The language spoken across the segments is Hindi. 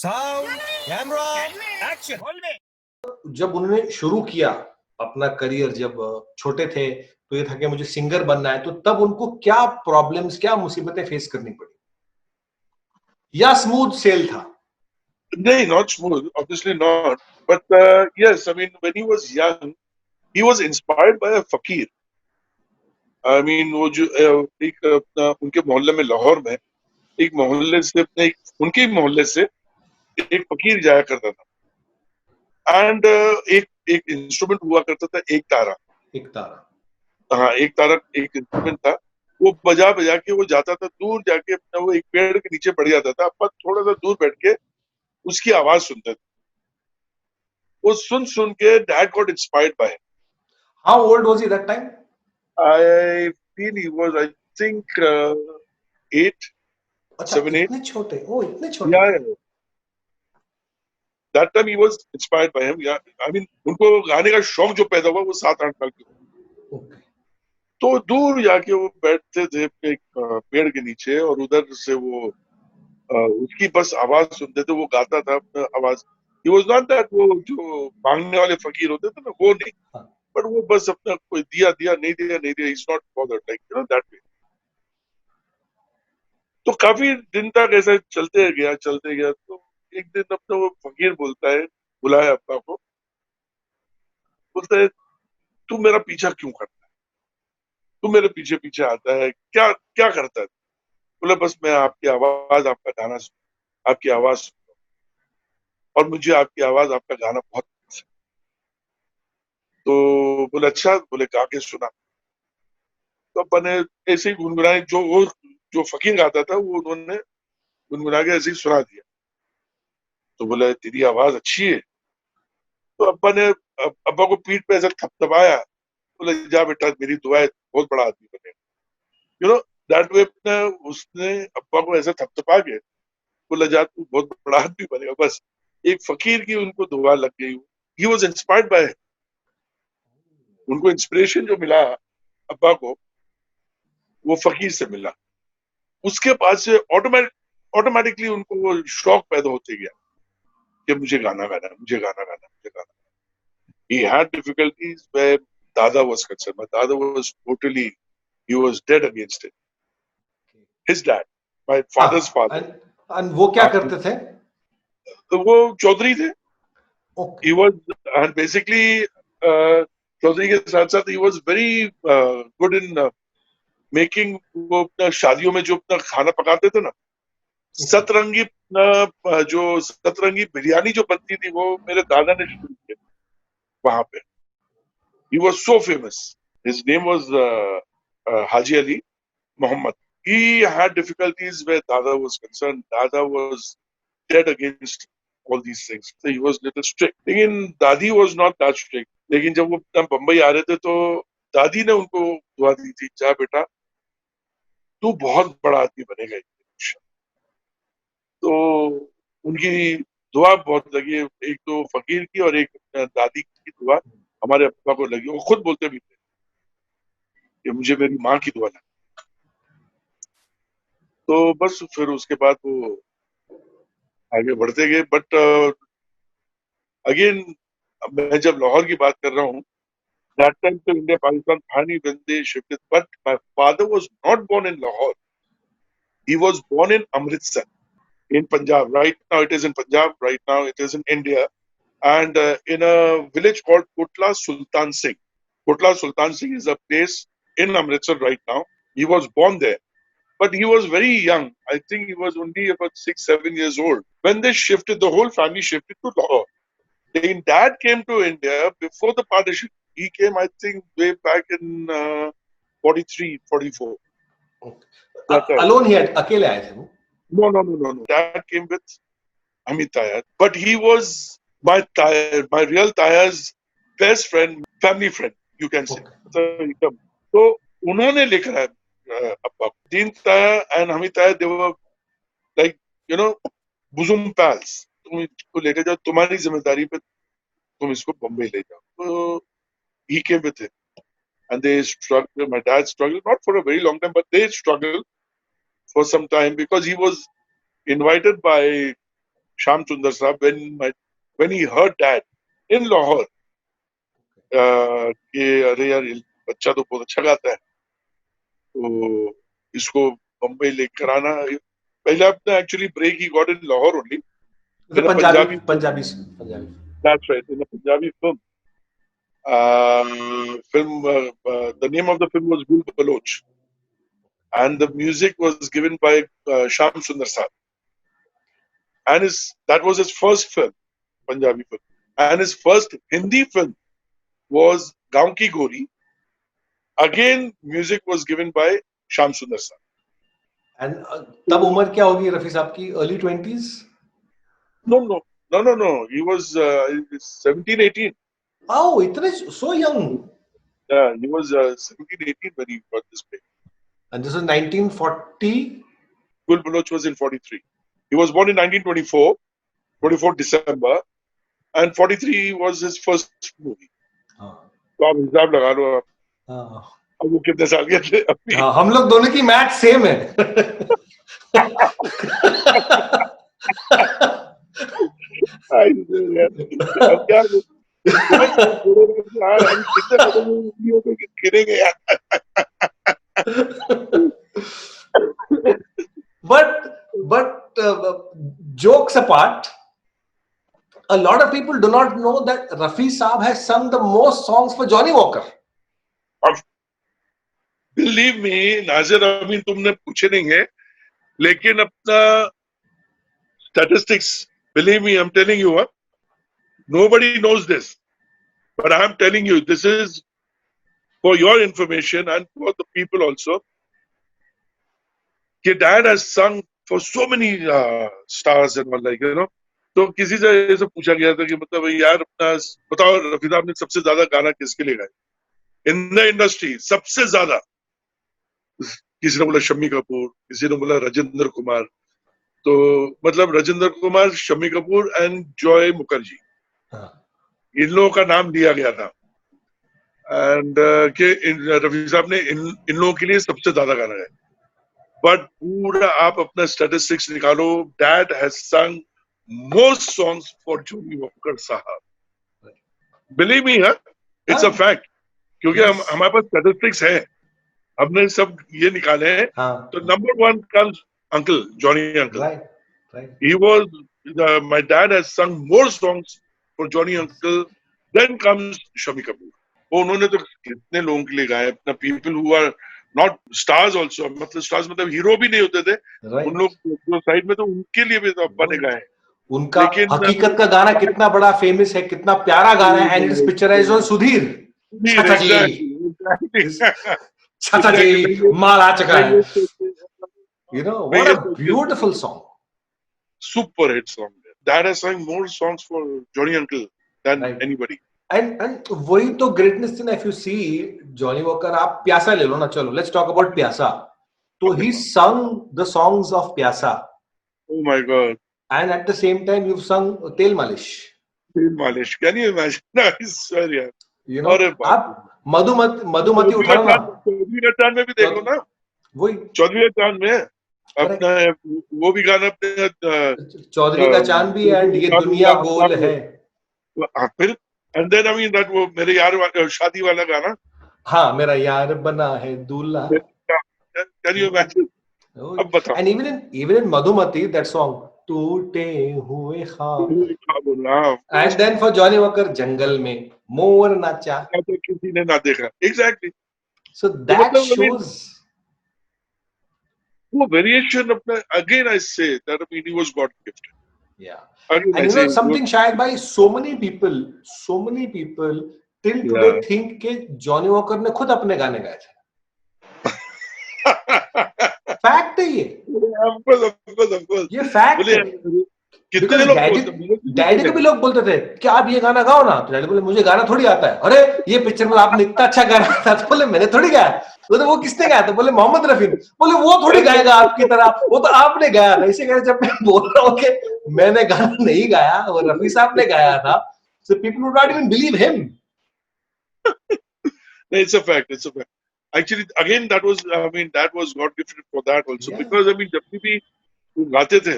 Sound camera action. जब उन्होंने शुरू किया अपना करियर, जब छोटे थे तो ये था कि मुझे सिंगर बनना है, तो तब उनको क्या प्रॉब्लम्स, क्या मुसीबतें फेस करनी पड़ी, या स्मूथ सेल था? No, not smooth, obviously not. But yes, I mean, when he was young, he was inspired by a fakir. I mean, वो जो एक उनके मोहल्ले में, लाहौर में, एक मोहल्ले से, उनके ही मोहल्ले से एक फकीर जाया करता था। एंड एक इंस्ट्रूमेंट हुआ करता था, एक तारा। एक तारा, हाँ, एक तारा एक इंस्ट्रूमेंट था। वो बजा बजा के वो जाता था दूर, जाके वो एक पेड़ के नीचे पड़ जाता था। अपन थोड़ा सा दूर बैठ के उसकी आवाज सुनते थे। वो सुन सुन के dad got inspired by. How old was he that time? I feel he was, I think, 8, अच्छा, 7, 8. इतने छोटे? ओ, इतने छोटे? Yeah. That time he was inspired by him. Yeah, I mean, उनको गाने का शौक जो पैदा हुआ वो 7-8 साल के। Okay. तो दूर जाके वो बैठते थे एक पेड़ के नीचे, और उधर से वो उसकी बस आवाज सुनते थे। वो गाता था अपना आवाज। He was not that वो जो मांगने वाले फकीर होते थे ना, वो नहीं, बट वो बस अपना कोई दिया दिया, नहीं दिया नहीं दिया, he's not bothered, like, you know, that way. तो काफी दिन तक ऐसा चलते गया। तो एक दिन अपना वो फकीर बोलता है, बुलाया अपना को, बोलता है, तू मेरा पीछा क्यों करता है? तू मेरे पीछे पीछे आता है, क्या क्या करता है? बोला, बस मैं आपकी आवाज, आपका गाना सुन, आपकी आवाज सुन, और मुझे आपकी आवाज, आपका गाना बहुत पसंद है। तो बोले, अच्छा। बोले, गा के सुना। तो अपन ने ऐसे ही गुनगुनाए, जो फकीर गाता था वो उन्होंने गुनगुना के ऐसे ही सुना दिया। तो बोले, तेरी आवाज अच्छी है। तो अब्बा ने अब्बा को पीठ पे ऐसा थपथपाया। बोले, जा बेटा, मेरी दुआ है, बहुत बड़ा आदमी बनेगा। यू नो, दैट वे उसने अब्बा को ऐसा थपथपा के बोला, जा तू बहुत बड़ा आदमी बनेगा। बस एक फकीर की उनको दुआ लग गई। ही वाज इंस्पायर्ड बाय, उनको इंस्पिरेशन जो मिला अब्बा को, वो फकीर से मिला। उसके बाद से ऑटोमेटिकली उनको वो शौक पैदा होते गया कि मुझे गाना गाना है, मुझे गाना गाना, मुझे गाना। He had difficulties where Dada was concerned. My Dada was totally, he was dead against it. His dad, my father's father. And वो क्या करते थे? तो वो चौधरी थे। Okay. He was, and basically Chaudhary के साथ साथ he was very good in making, वो अपना शादियों में जो अपना खाना पकाते थे ना, सतरंगी जो सतरंगी बिरयानी जो बनती थी, वो मेरे दादा ने शुरू की वहां पे। He was so famous. His name was Haji Ali Muhammad. He had difficulties where Dada was concerned. Dada was dead against all these things. So he was little strict. लेकिन दादी was not that strict. लेकिन जब वो बम्बई आ रहे थे तो दादी ने उनको दुआ दी थी, जा बेटा, तू बहुत बड़ा आदमी बनेगा। तो उनकी दुआ बहुत लगी, एक तो फकीर की और एक दादी की दुआ हमारे अब्बा को लगी। वो खुद बोलते भी थे कि मुझे मेरी माँ की दुआ लगी। तो बस फिर उसके बाद वो आगे बढ़ते गए। बट अगेन, मैं जब लाहौर की बात कर रहा हूँ, that time तो इंडिया पाकिस्तान था नहीं when they shifted. But my father was not born in Lahore. He was born in Amritsar, in Punjab. Right now it is in Punjab. Right now it is in India, and in a village called Kotla Sultan Singh. Kotla Sultan Singh is a place in Amritsar right now. He was born there. But he was very young. I think he was only about 6, 7 years old when they shifted. The whole family shifted to Lahore. Then dad came to India before the partition. He came, I think, way back in 43, 44. Okay. Alone he had, अकेले आए थे वो? No. Dad came with Amit Tayar. But he was my real Tayar's best friend, family friend, you can say. Okay. So उन्होंने लेकर आया अब्बा को। Deen Tayar and Hamid Tayar, they were like, you know, bosom pals. तुम इसको लेकर जाओ, तुम्हारी जिम्मेदारी पे, तुम इसको बम्बई ले जाओ। तो he came with him, and they struggled. My dad struggled, not for a very long time, but they struggled for some time because he was invited by Shyam Sundar Sahab, when he heard that in Lahore, कि अरे यार ये बच्चा तो बहुत अच्छा गाता है, तो इसको बम्बई लेकर आना. पहले अपना एक्चुअली ब्रेक ही got in Lahore only. The Punjabi. That's right, in a Punjabi film. The name of the film was Gul Baloch, and the music was given by Shyam Sundar Sahab, and that was his first film, Punjabi film, and his first Hindi film was Gaon Ki Goli. Again, music was given by Shyam Sundar Sahab. And तब उम्र क्या होगी रफी साहब की? early 20s? No. He was 17, 18. Oh, so young. Yeah, he was 17, 18 when he got this break. And this was 1940? Gul Baloch was in 43. He was born in 1924, 24 December, and 43 was his first movie. तो आप हिसाब लगा लो आप. अब वो कितने साल के थे अभी? हम लोग दोनों की मैथ सेम है. But jokes apart, a lot of people do not know that Rafi Saab has sung the most songs for Johnny Walker. Believe me, Nazir, I mean, तुमने पूछे नहीं है, लेकिन अपना statistics, believe me, I'm telling you, nobody knows this, but I'm telling you, this is for your information and for the people also. Your dad has sung for so many stars and all, like, you know. तो किसी से ऐसे पूछा गया था कि मतलब यार अपना बताओ रफी साहब ने सबसे ज्यादा गाना किसके लिए गाया इन द इंडस्ट्री? सबसे ज्यादा किसी ने बोला शम्मी कपूर, किसी ने बोला राजेंद्र कुमार. तो मतलब राजेंद्र कुमार, शम्मी कपूर एंड जॉय मुखर्जी, इन लोगों का नाम दिया गया था. एंड कि रफी साहब ने इन लोगों के लिए सबसे ज्यादा गाना गाया. बट पूरा आप अपना स्टैटिस्टिक्स निकालो, डैड हैज संग most songs for Johnny Walker Sahab. Believe me, it's a fact. क्योंकि हमारे पास statistics है, हमने सब ये निकाले हैं. तो number one comes Uncle Johnny Uncle. Right. He was my dad has sung more songs for Johnny Uncle. Then comes Shami Kapoor. वो उन्होंने तो कितने लोगों के लिए गाए, अपना people who are not stars also. मतलब stars मतलब हीरो भी नहीं होते थे. उन लोग जो साइड में तो उनके लिए भी तो अब्बा ने गाए. उनका हकीकत का गाना कितना बड़ा फेमस है, कितना प्यारा गाना है. And it's picturised on Sudhir. चाचा जी माल आ चुका है. You know, what a beautiful song. Super hit song. Dad has sung more songs for Johnny Uncle than anybody. And वही तो greatness थी ना. If you see Johnny Walker, आप प्यासा ले लो ना. चलो, let's talk about प्यासा. तो he sung the songs of प्यासा. Oh my God. And at the same time, you've sung Tel Malish. Tel Malish. Can you imagine? No, I swear, yeah. You know, आप मधुमती उठा लो ना. चौधरी का चांद में भी देख लो ना. वही चौधरी का चांद में अपना वो भी गाना अपने चौधरी का चांद भी एंड ये दुनिया गोल है. फिर and then I mean that वो मेरे यार शादी वाला गाना. हाँ, मेरा यार बना है दूल्हा. Can you imagine? अब बताओ. And even in Madhumati, that song टूटे हुए ख्वाब. And then for Johnny Walker, जंगल में मोर नाचा. तो किसी ने ना देखा. Exactly. So that shows. वो variation अपना, again I say that I mean he was God gifted. Yeah. And you know something, Shahid bhai, so many people till today think कि Johnny Walker ने खुद अपने गाने गाए थे. फैक्ट है ये. ये फैक्ट है. कितने लोग डैडी को भी लोग बोलते थे कि आप ये गाना गाओ ना. तो डैडी बोले मुझे गाना थोड़ी आता है. अरे ये पिक्चर में आपने इतना अच्छा गाना था. तो बोले मैंने थोड़ी गाया. तो वो किसने गाया? तो बोले मोहम्मद रफी. बोले वो थोड़ी गाएगा आपकी तरह, वो तो आपने गाया था. इसी कारण जब मैं बोल रहा हूँ कि मैंने गाना नहीं गाया, वो रफी साहब ने गाया था. So people would not even believe him. It's a fact. Actually, again, that was God gifted for that also. Yeah. Because I mean, जब भी वो गाते थे,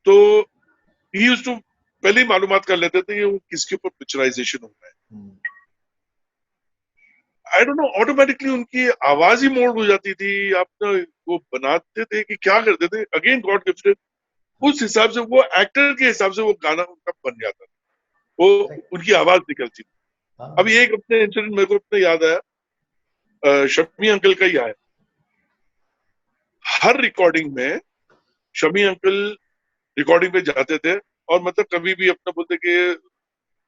तो ही यूज्ड टू पहले ही मालूमात कर लेते थे कि वो किसके ऊपर पिक्चराइजेशन हो रहा है। आई डोंट नो, ऑटोमेटिकली उनकी आवाज ही मोल्ड हो जाती थी। आप ना वो बनाते थे कि क्या करते थे, अगेन गॉड गिफ्टेड, उस हिसाब से वो एक्टर के हिसाब से वो गाना उनका बन जाता था, वो उनकी आवाज निकलती थी। अभी एक अपने इंसिडेंट मेरे को अपने याद आया, शम्मी अंकल का ही आया। हर रिकॉर्डिंग में शम्मी अंकल रिकॉर्डिंग पे जाते थे और मतलब कभी भी अपना बोलते कि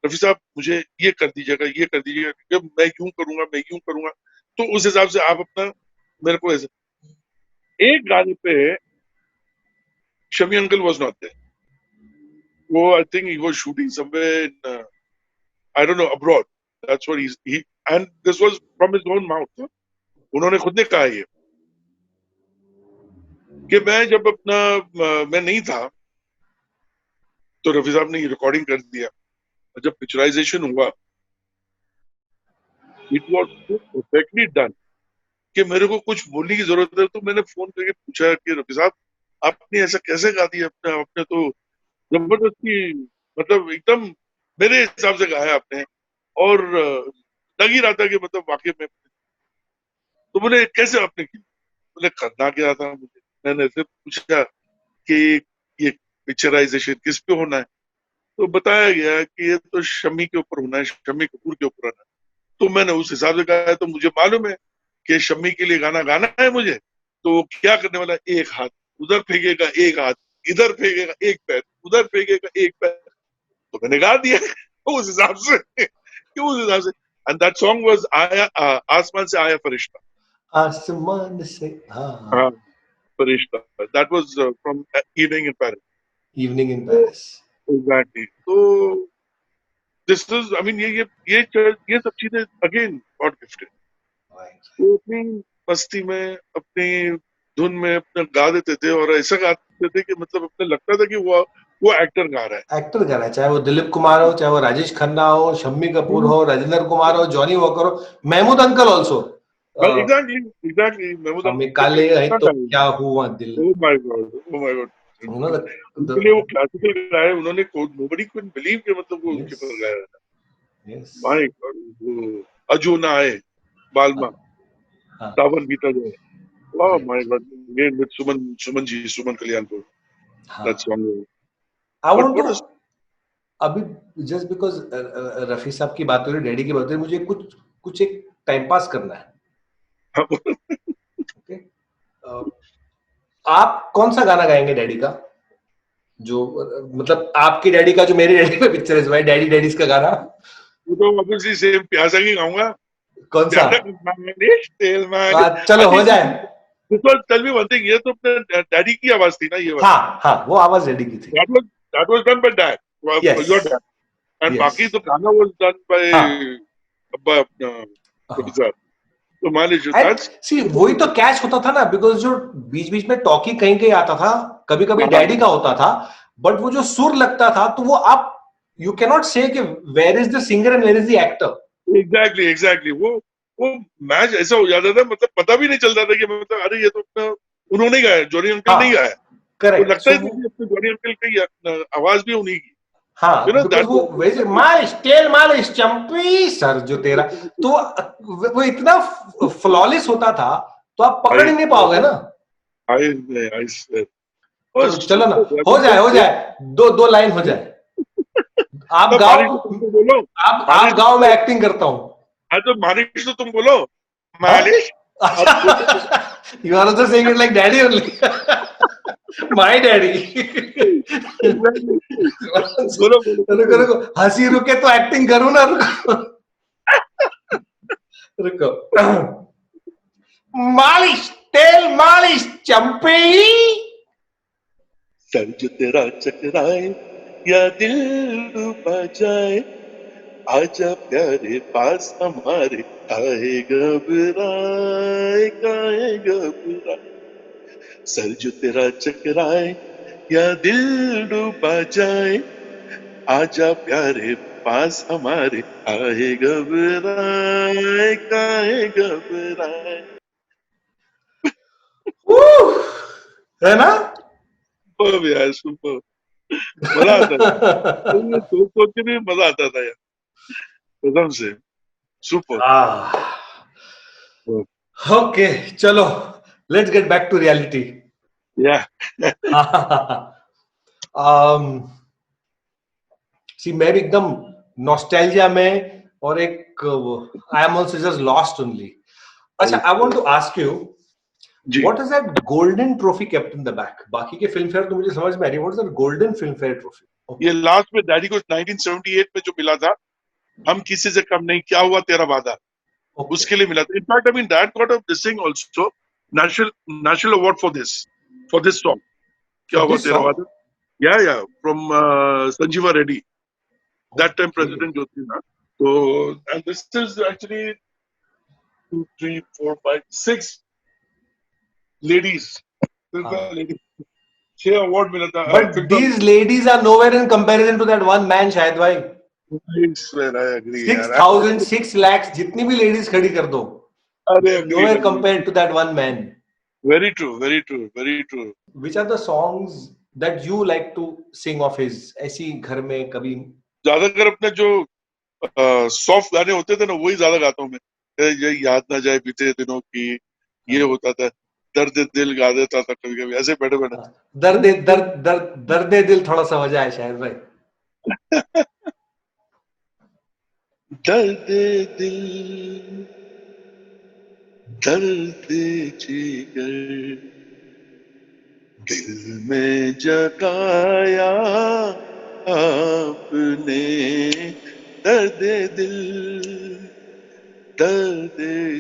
रफी साहब मुझे ये कर दीजिएगा, ये कर दीजिएगा, क्योंकि मैं यूं करूंगा, तो उस हिसाब से आप अपना मेरे को ऐसे। एक गाने पे Shammi uncle was not there, वो I think he was shooting somewhere in I don't know abroad, that's what he and this was from his own mouth. उन्होंने खुद ने कहा ये कि मैं जब अपना मैं नहीं था तो रफी साहब ने रिकॉर्डिंग कर दिया, जब पिक्चराइजेशन हुआ it was so perfectly done कि मेरे को कुछ बोलने की जरूरत है। तो मैंने फोन करके पूछा कि रफी साहब आपने ऐसा कैसे गा दिया, अपने आपने तो जबरदस्ती, मतलब एकदम मेरे हिसाब से गाया आपने, और लग ही रहा था कि मतलब वाकई में। तो बोले कैसे आपने की, बोले करना क्या था मुझे, मैंने फिर पूछा कि ये पिक्चराइजेशन किस पे होना है, तो बताया गया कि ये तो शम्मी के ऊपर होना है, शम्मी कपूर के ऊपर होना है। तो मैंने उस हिसाब से कहा, तो मुझे मालूम है कि शम्मी के लिए गाना गाना है मुझे, तो वो क्या करने वाला है, एक हाथ उधर फेंकेगा, एक हाथ इधर फेंकेगा, एक पैर उधर फेंकेगा, एक पैर। तो मैंने गा दिया उस हिसाब से कि उस हिसाब से। एंड दैट सॉन्ग वाज आया, आसमान से आया फरिश्ता, आसमान से, हाँ, हाँ फरिश्ता, that was from evening in Paris. Evening in Paris. Exactly, तो दिस इज आई मीन ये सब चीजें अगेन गॉड गिफ्टेड। वो अपनी मस्ती में, अपनी धुन में अपना गा देते थे, और ऐसा गाते थे कि मतलब अपने लगता था कि वो एक्टर गा रहा है। एक्टर गा रहा है, चाहे वो दिलीप कुमार हो, चाहे वो राजेश खन्ना हो, शम्मी कपूर हो, राजेंद्र कुमार हो, जॉनी वॉकर हो, Mahmood uncle also. Exactly exactly, Mahmood हमें अंकल काले है कितना तो गाया। क्या हुआ दिल, ओह my God, oh my God, उनके लिए वो क्लासिकल गाया उन्होंने, नोबडी कुड बिलीव कि मतलब वो उनके पर गाया था। माय गॉड, वो अजो ना आए बालमा, सावन बीता जाए, oh my God, again with Suman ji, Suman Kalyanpur, that song. I but want to, what is अभी जस्ट बिकॉज रफी साहब की बात हो रही, डैडी की बात हो रही, मुझे कुछ कुछ एक टाइम पास करना है। ओके, आप कौन सा गाना गाएंगे डैडी का, जो मतलब आपके डैडी का जो मेरे डैडी पे पिक्चर है भाई, डैडी डैडीज का गाना? वो तो ऑब्वियसली सेम प्यासा ही गाऊंगा। कौन सा? मालिश तेल मालिश, चलो हो जाए। टेल मी वन थिंग, ये तो अपने डैडी की आवाज थी ना ये वाली? हाँ हाँ, वो आवाज डैडी की थी। that was done by dad, yes your dad, and yes, बाकी तो गाना was done by हाँ अब्बा अपना रफी साहब। तो मालिश एंड that's सी वही तो कैच होता था ना, बिकॉज जो बीच बीच में टॉकी कहीं कहीं आता था, कभी कभी डैडी का होता था, बट वो जो सुर लगता था, तो वो आप यू कैन नॉट से कि where is the singer and where is the actor. Exactly वो मैच ऐसा हो जाता था, मतलब पता भी नहीं चलता था कि मतलब अरे ये तो अपना उन्होंने ही गाया, जॉनी अंकल नहीं गाया। तो करेक्ट, लगता ही था कि अपने जॉनी अंकल की आवाज भी उन्हीं की, हाँ, यू नो बिकॉज दैट। वो वैसे मालिश तेल मालिश चंपी सर जो तेरा, तो वो इतना फ्लॉलेस होता था, तो आप पकड़ ही नहीं पाओगे ना। आई तो चलो ना, हो जाए, दो दो लाइन हो जाए, आप गाओ, मानिश तो तुमको बोलो, आप गाओ, मैं एक्टिंग करता हूँ। तो मानिश तो तुम बोलो, हाँ, मालिश। you are also saying it like daddy only. My daddy. बोलो बोलो रुको रुको, हंसी रुके तो एक्टिंग करूँ ना, रुको रुको। मालिश तेल मालिश चंपी, सर जो तेरा चकराए या दिल डूबा जाए, आजा प्यारे पास हमारे, काहे घबराए, सर जो तेरा चकराए या दिल डूबा जाए, आजा प्यारे पास हमारे, काहे घबराए। है ना? सुपर यार, सुपर। मजा आता था, तो ये सोच के भी मजा आता था यार, कसम से, सुपर। ओके, चलो, let's get back to reality. Yeah see मैं भी एकदम नॉस्टैल्जिया में, और एक I am also just lost only. अच्छा, I want to ask you, जी, what is that golden trophy kept in the back? बाकी के फिल्म फेयर तो मुझे समझ में आ रही है, what is that golden film fair trophy? ये लास्ट में डैडी को 1978 में जो मिला था, हम किसी से कम नहीं, क्या हुआ तेरा वादा, उसके लिए मिला था। In fact I mean that got a this thing also, national award for this song, क्या हुआ तेरा वादा। या from Sanjeeva Reddy, that time president जो थी ना। तो and this is actually 2 3 4 5 6 ladies, ladies 6 award मिला था। But these ladies are nowhere in comparison to that one man, शायद भाई। 6,006 lakhs जितनी भी लेडीज खड़ी कर दो, nowhere compared to that one man. Very true, very true, very true. Which are the songs that you like to sing of his? ऐसी घर में कभी? ज्यादातर अपने जो सॉफ्ट गाने होते थे ना, वही ज्यादा गाता हूँ मैं। ये याद ना जाए बीते दिनों की, ये होता था, दर्द दिल गा देता था कभी कभी, ऐसे बैठे बैठे। दर्द दिल थोड़ा सा वजह है शायद भाई। दर्द दिल, दर्द जिगर, दिल में जगाया आपने, दर्द दिल, दर्द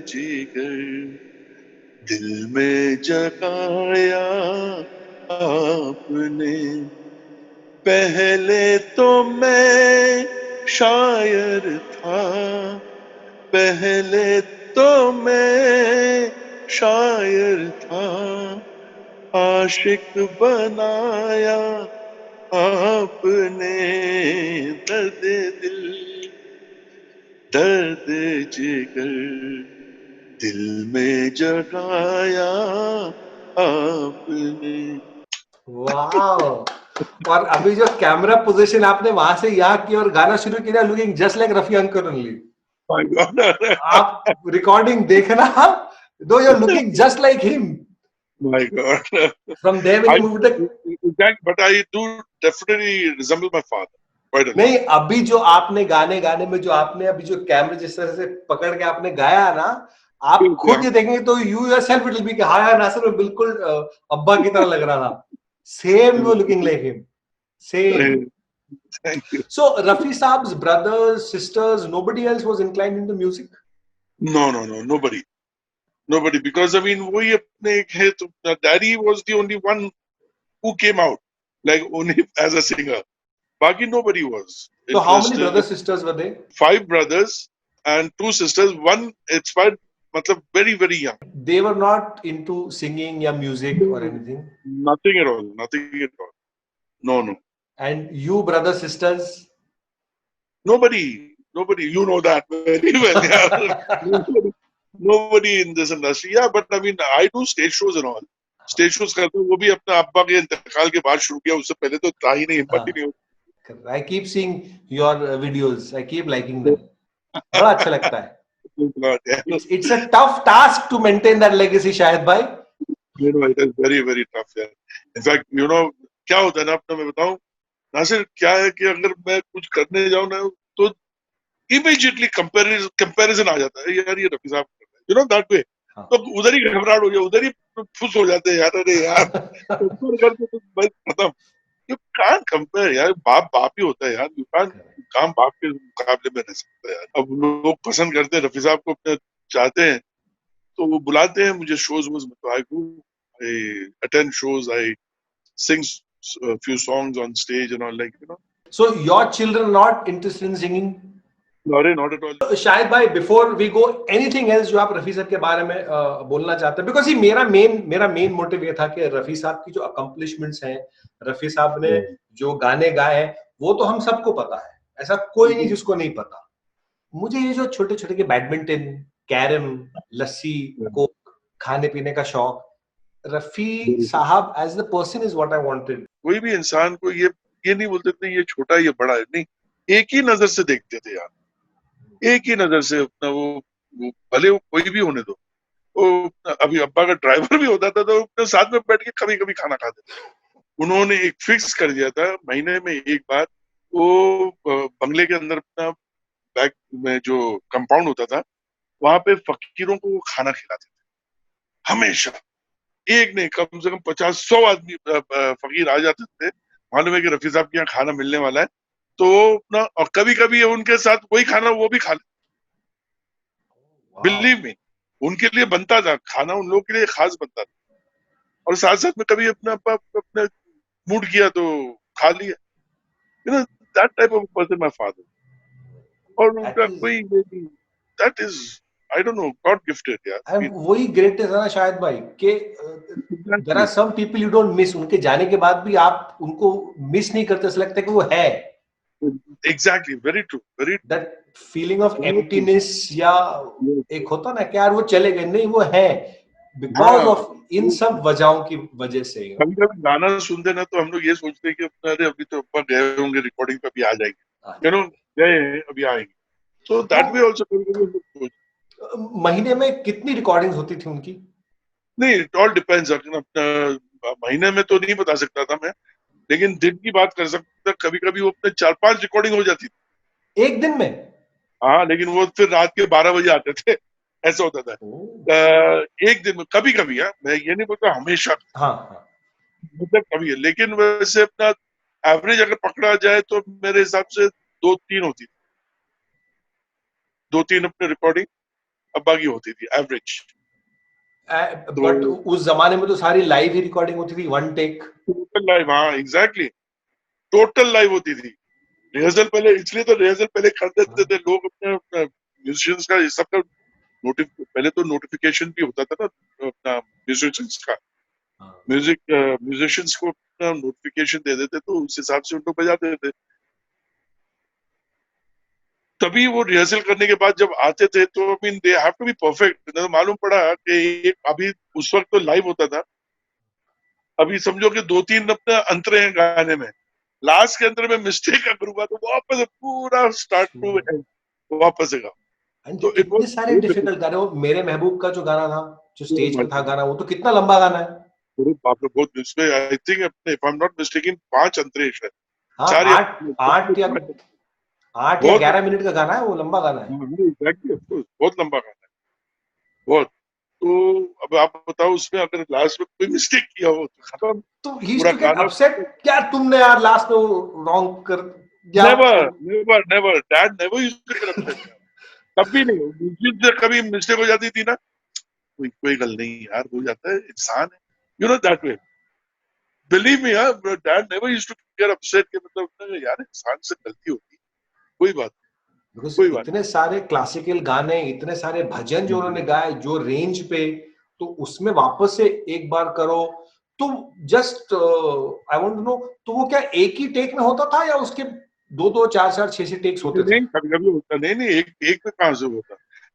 जिगर, दिल में जगाया आपने। पहले तो मैं शायर था, पहले तो मैं शायर था, आशिक बनाया आपने, दर्द दिल, दर्द जिगर, दिल में जगाया आपने। वाओ! और अभी जो कैमरा पोजीशन आपने वहां से यहाँ की और गाना शुरू किया, looking just like Rafi uncle only. My God. आप रिकॉर्डिंग देखना, though you are looking just like him. My God. From there when I you moved the... but I do definitely resemble my father quite a lot. नहीं, अभी जो आपने गाने में जो आपने अभी जो कैमरे जिस तरह से पकड़ के आपने गाया ना, आप खुद ये देखेंगे तो you yourself it will be कि हाँ यार, नासिर में बिल्कुल अब्बा की तरह लग रहा था। Same you looking like him, same. Thank you. So Rafi Saab's brothers, sisters, nobody else was inclined into music? No, nobody, because I mean वही अपने एक है, तो daddy was the only one who came out like only as a singer. बाकी nobody was. So how many brothers, sisters were there? 5 brothers and 2 sisters. One expired, मतलब very very young. They were not into singing or music or anything? Nothing at all. No. And you brother, sisters? Nobody. You know that very well. Yeah. Nobody in this industry. Yeah, but I mean, I do stage shows and all. Stage shows करता हूँ, वो भी अपने अब्बा के इंतकाल के बाद शुरू किया, उससे पहले तो था ही नहीं, हिम्मत ही नहीं होती। I keep seeing your videos. I keep liking them. बड़ा अच्छा लगता है. It's a tough task to maintain that legacy, शायद भाई. You know, it is very very tough. Yeah. In fact, you know क्या होता है ना, अपना मैं बताऊँ, नासिर, क्या है कि अगर मैं कुछ करने जाऊँ ना, तो immediately comparison आ जाता है, यार ये रफी साहब कर रहे हैं, you know that way. तो उधर ही घबराहट हो जाए, उधर ही फुस हो जाते हैं यार, अरे यार कंपेयर करके तो बस खत्म। You can't compare यार, बाप ही होता है यार, you can't, काम बाप के मुकाबले में रह सकता है यार। अब लोग पसंद करते हैं रफी साहब को, अपने चाहते हैं, तो वो बुलाते हैं मुझे शोज में, तो I go, I attend shows, I sing a few songs on stage and all, like, you know. So your children are not interested in singing? No, not at all. शायद भाई, before we go, anything else जो आप रफी साहब के बारे में बोलना चाहते हैं? Because मेरा मेन मोटिव ये था कि रफी साहब की जो accomplishments हैं, रफी साहब ने जो गाने गाए हैं, वो तो हम सबको पता है, ऐसा कोई नहीं जिसको नहीं पता। मुझे ये जो छोटे छोटे के बैडमिंटन, कैरम, लस्सी, कोक, खाने पीने का शौक, Rafi Sahab as the person is what I wanted. कोई भी इंसान को ये ये नहीं बोलते थे ये छोटा ये बड़ा है, नहीं, एक ही नजर से देखते थे यार, एक ही नजर से अपना वो भले वो कोई भी होने दो, वो अभी अब्बा का ड्राइवर भी होता था तो अपने साथ में बैठ के कभी कभी खाना खाते थे। उन्होंने एक फिक्स कर दिया था महीने में एक बार, वो बंगले के अंदर अपना बैक में जो कंपाउंड होता था वहां पे फकीरों को वो खाना खिलाते थे हमेशा। एक नहीं, कम से कम 50-100 आदमी फकीर आ जाते थे, मालूम है कि रफी साहब के यहाँ खाना मिलने वाला है, तो अपना और कभी कभी उनके साथ वही खाना वो भी खा ले, बिलीव मी, उनके लिए बनता था खाना, उन लोगों के लिए खास बनता था, और साथ साथ में कभी अपना मूड किया तो खा लिया, you know, that type of person my father. और उनका कोई that is, I don't know, God gifted यार। वही ग्रेटनेस है ना शायद भाई के there are some people you don't miss, उनके जाने के बाद भी आप उनको मिस नहीं करते, ऐसा लगता है कि वो है। Exactly, very true, very that feeling of emptiness, या एक होता ना कि यार वो चले गए, नहीं वो है बिकॉज ऑफ इन सब वजहों की वजह से। कभी कभी गाना सुनते ना तो हम लोग ये सोचते हैं कि अरे अभी तो अब्बा गए होंगे रिकॉर्डिंग पे, अभी आ जाएंगे, यू नो, गए हैं अभी आएंगे, तो दैट वे आल्सो कभी कभी हम लोग सोचते। महीने में कितनी रिकॉर्डिंग्स होती थी उनकी? नहीं, इट ऑल डिपेंड्स, महीने में तो नहीं बता सकता था मैं, लेकिन दिन की बात कर सकता, कभी कभी वो अपने 4-5 रिकॉर्डिंग हो जाती थी एक दिन में। हाँ, लेकिन वो फिर रात के 12 बजे आते थे, ऐसा होता था। एक दिन में कभी कभी, हाँ, मैं ये नहीं बोलता हमेशा, हाँ, मतलब कभी है, लेकिन वैसे अपना एवरेज अगर पकड़ा जाए तो मेरे हिसाब से 2-3 होती थी, 2-3 अपने रिकॉर्डिंग अब्बा की होती थी एवरेज। बट उस जमाने में तो सारी लाइव ही रिकॉर्डिंग होती थी, वन टेक, टोटल लाइव, हाँ एग्जैक्टली, टोटल लाइव होती थी। रिहर्सल पहले, इसलिए तो रिहर्सल पहले कर देते थे लोग अपने म्यूजिशियंस का, इस सब का पहले तो नोटिफिकेशन भी होता था ना अपना म्यूजिशियंस का, म्यूजिशियंस को अपना नोटिफिकेशन दे देते तो उस हिसाब से उनको बजाते थे। तभी वो रिहर्सल करने के बाद जब आते थे तो I mean they have to be perfect. मालूम पड़ा कि अभी उस वक्त तो लाइव होता था, अभी समझो कि 2-3 अपने अंतरे हैं गाने में, लास्ट के अंतर में मिस्टेक अगर हुआ तो वापस पूरा स्टार्ट टू एंड वापस से गाओ। तो इतने सारे डिफिकल्ट गाने, वो मेरे महबूब का जो गाना था, जो स्टेज पे था गाना, वो तो कितना लंबा गाना है। बाप रे, बहुत, इसमें आई थिंक अपने if I am not mistaken 5 अंतरे है, हाँ, 8 या 11 मिनट का गाना है, वो लंबा गाना है। एग्जैक्टली, ऑफ कोर्स बहुत लंबा गाना है, बहुत। तो अब आप बताओ उसमें अगर लास्ट में कोई मिस्टेक किया हो तो खत्म, तो he used to get upset, क्या तुमने यार लास्ट में रॉन्ग कर दिया? Never dad never used to get upset, कभी नहीं। जिस कभी मिस्टेक हो जाती थी ना, कोई गल नहीं यार, हो जाता है, इंसान है, you know that way, believe me यार, dad never used to get upset के मतलब यार इंसान से गलती होती है, कोई बात कोई बात। इतने सारे क्लासिकल गाने, इतने सारे भजन जो उन्होंने गाए जो रेंज पे, तो उसमें वापस से एक बार करो तो just I want to know, तो वो क्या एक ही टेक में होता था या उसके 2-2, 4-4, 6-6 टेक्स होते थे? नहीं, कभी कभी होता, नहीं एक में कहां से होता,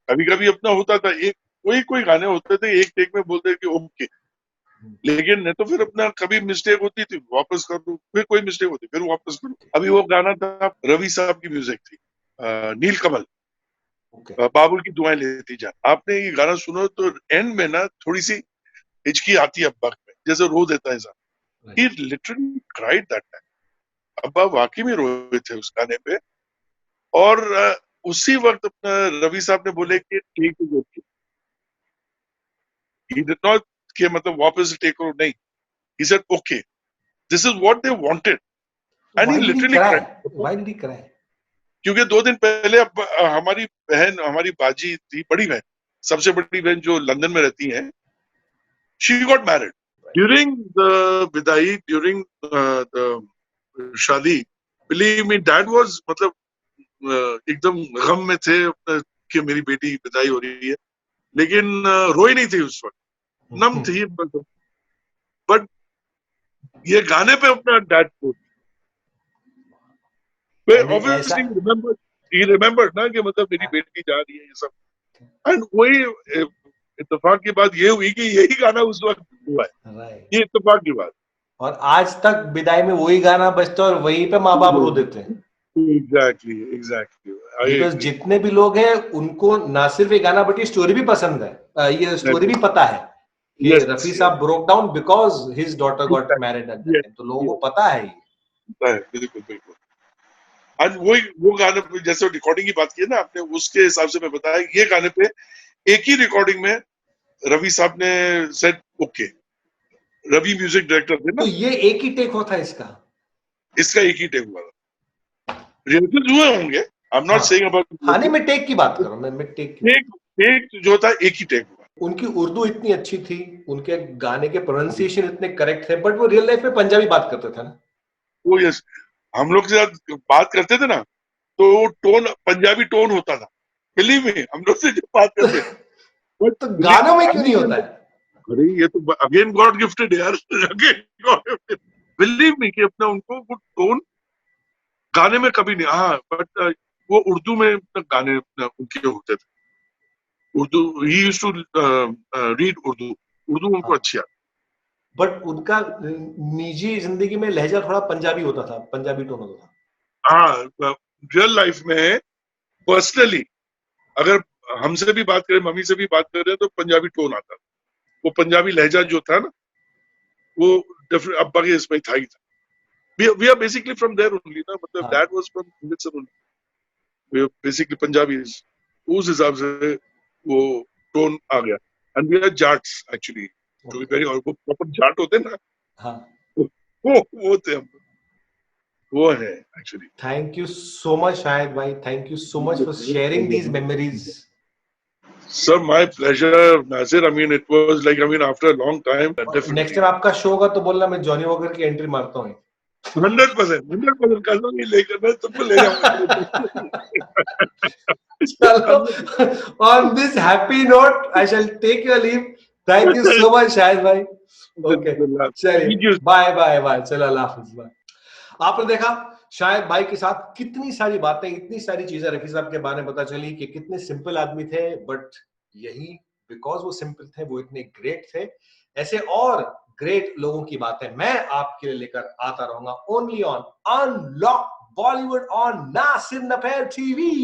कभी कभी अपना होता था, एक कोई गाने होते थे एक टेक में बोलते कि ओके, लेकिन नहीं तो फिर अपना कभी मिस्टेक होती थी वापस कर दो, फिर कोई मिस्टेक होती फिर वापस करो। अभी वो गाना था, रवि साहब की म्यूजिक थी, नीलकमल, बाबुल की दुआएं लेती जा, आपने ये गाना सुनो तो एंड में ना थोड़ी सी हिचकी आती है अब्बा में, जैसे रो देता है इंसान। ही लिटरली क्राइड दैट टाइम, अब्बा वाकई में रोए थे उस गाने पे। और उसी वक्त अपना रवि साहब ने बोले कि take is okay, he did not कि मतलब वापस टेक करो, नहीं, he said okay, this is what they wanted, and he literally cried. Why did he cry? क्योंकि 2 दिन पहले हमारी बहन, हमारी बाजी थी, बड़ी बहन, सबसे बड़ी बहन जो लंदन में रहती है, she got married during the विदाई, ड्यूरिंग द शादी, बिलीव मी डैड वाज मतलब एकदम गम में थे कि मेरी बेटी विदाई हो रही है, लेकिन रोई नहीं थी उस वक्त, नम थी, बट ये गाने पे अपना डैड को ऑब्वियसली रिमेम्बर ना कि मतलब मेरी बेटी जा रही है, ये सब। एंड वही इत्तेफाक की बात ये हुई कि यही गाना उस वक्त हुआ है, ये इत्तेफाक की बात। और आज तक विदाई में वही गाना बजता है और वहीं पे माँ बाप रो देते हैं। एग्जैक्टली बिकॉज जितने भी लोग हैं उनको ना सिर्फ ये गाना बट ये स्टोरी भी पसंद है, ये स्टोरी भी पता है कि रफी साहब broke down because his daughter got married at that time, तो लोगों को पता है ये। बिल्कुल बिल्कुल। आज वो गाने पे जैसे रिकॉर्डिंग की बात की है ना आपने, उसके हिसाब से मैं बताया ये गाने पे एक ही रिकॉर्डिंग में रवि साहब ने said okay, Ravi music director थे ना। तो ये एक ही टेक होता है इसका एक ही टेक हुआ था, रिहर्सल हुए होंगे, I am not saying about. हाँ नहीं, मैं टेक की बात कर रहा हूँ, मैं टेक जो था एक ही टेक हुआ। उनकी उर्दू इतनी अच्छी थी, उनके गाने के प्रोनाउंसिएशन इतने करेक्ट थे, बट वो रियल लाइफ में पंजाबी बात करते थे ना। वो यस, हम लोग से बात करते थे ना तो टोन पंजाबी टोन होता था, बिलीव मी, हम लोग से जब बात करते तो गानों में क्यों नहीं होता है? अरे ये तो अगेन गॉड गिफ्टेड यार, again God gifted, believe me कि अपना उनको वो टोन गाने में कभी नहीं। हाँ बट वो उर्दू में गाने उनके होते थे, Urdu he used to read Urdu उनको अच्छी आती। बट उनका निजी जिंदगी में लहजा थोड़ा पंजाबी होता था, पंजाबी टोन होता था। हाँ रियल लाइफ में पर्सनली अगर हमसे भी बात करें, मम्मी से भी बात कर रहे हैं तो पंजाबी टोन आता था, वो पंजाबी लहजा जो था ना वो डेफिनेटली अब्बा के इसमें था ही था। We are basically from there only ना, मतलब that was from Amritsar only. We are basically Punjabis, उस हिसाब से वो टोन आ गया। And we are Jats actually, to be very honest, वो proper जाट होते ना, हाँ वो थे हम, वो है actually. Thank you so much Shahid भाई, thank you so much for sharing these memories. Sir, my pleasure, Nasir. I mean, it was like, I mean, after a long time. Next time आपका शो होगा तो बोलना मैं जॉनी वॉकर की एंट्री मारता हूँ। 100% कसम ही लेकर मैं तुमको ले जाऊंगा। चलो, on this happy note, I shall take your leave. Thank you so much Shahid भाई। ओके चलिए, बाय बाय बाय, चलो अल्लाह हाफिज, बाय। आपने देखा शाहिद भाई के साथ कितनी सारी बातें, इतनी सारी चीजें रफी साहब के बारे में पता चली कि कितने सिंपल आदमी थे, बट यही बिकॉज वो सिंपल थे वो इतने ग्रेट थे। ऐसे और ग्रेट लोगों की बातें मैं आपके लिए लेकर आता रहूंगा only on unlock Bollywood on Nasir Nafer TV.